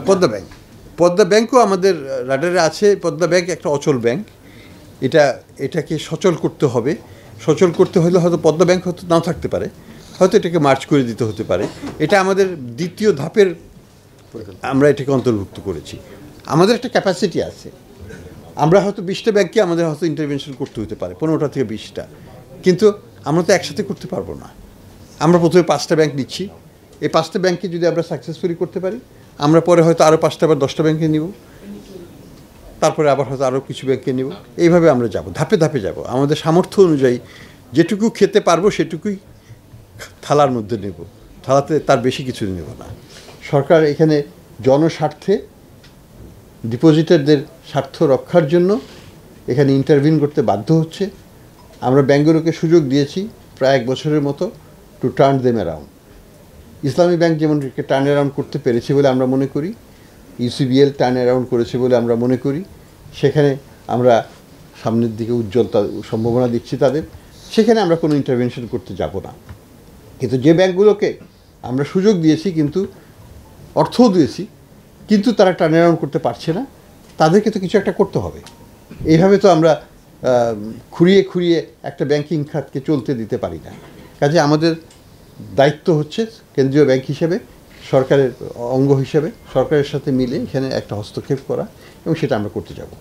Padma bank, Padma ব্যাংকও আমাদের রাডারে আছে। Padma bank একটা অচল ব্যাংক, এটাকে সচল করতে হবে। সচল করতে হলে হয়তো পদ্মা ব্যাংক হয়তো নাও থাকতে পারে, হয়তো এটাকে মার্চ করে দিতে হতে পারে। এটা আমাদের দ্বিতীয় ধাপের, আমরা এটাকে অন্তর্ভুক্ত করেছি। আমাদের একটা ক্যাপাসিটি আছে, আমরা হয়তো 20টা ব্যাংকে আমাদের হয়তো ইন্টারভেনশন করতে হতে পারে, 15টা থেকে 20টা, কিন্তু আমরা তো একসাথে করতে পারবো না। আমরা প্রথমে 5টা ব্যাংক নিচ্ছি, এই 5টা ব্যাংকে যদি আমরা সাকসেসফুলি করতে পারি, আমরা পরে হয়তো আরও 5টা বা 10টা ব্যাংকে নিব, তারপরে আবার হয়তো আরও কিছু ব্যাংকে নিব। এইভাবে আমরা যাব, ধাপে ধাপে যাব। আমাদের সামর্থ্য অনুযায়ী যেটুকু খেতে পারবো সেটুকুই থালার মধ্যে নেব, থালাতে তার বেশি কিছু নেব না। সরকার এখানে জনস্বার্থে, ডিপোজিটারদের স্বার্থ রক্ষার জন্য এখানে ইন্টারভিন করতে বাধ্য হচ্ছে। আমরা ব্যাংকগুলোকে সুযোগ দিয়েছি প্রায় 1 বছরের মতো to turn them around. Islami bank যেমন টার্ন অ্যারাউন্ড করতে পেরেছে বলে আমরা মনে করি, ইউসিবিএল টার্ন অ্যারাউন্ড করেছে বলে আমরা মনে করি। সেখানে আমরা সামনের দিকে উজ্জ্বল সম্ভাবনা দিচ্ছি তাদের, সেখানে আমরা কোনো ইন্টারভেনশন করতে যাব না। কিন্তু যে ব্যাংকগুলোকে আমরা সুযোগ দিয়েছি, কিন্তু অর্থও দিয়েছি, কিন্তু তারা টার্ন অ্যারাউন্ড করতে পারছে না, তাদেরকে তো কিছু একটা করতে হবে। এইভাবে তো আমরা খুঁড়িয়ে খুঁড়িয়ে একটা ব্যাংকিং খাতকে চলতে দিতে পারি না। কাজে আমাদের দায়িত্ব হচ্ছে কেন্দ্রীয় ব্যাংক হিসেবে, সরকারের অঙ্গ হিসেবে সরকারের সাথে মিলে এখানে একটা হস্তক্ষেপ করা, এবং সেটা আমরা করতে যাব।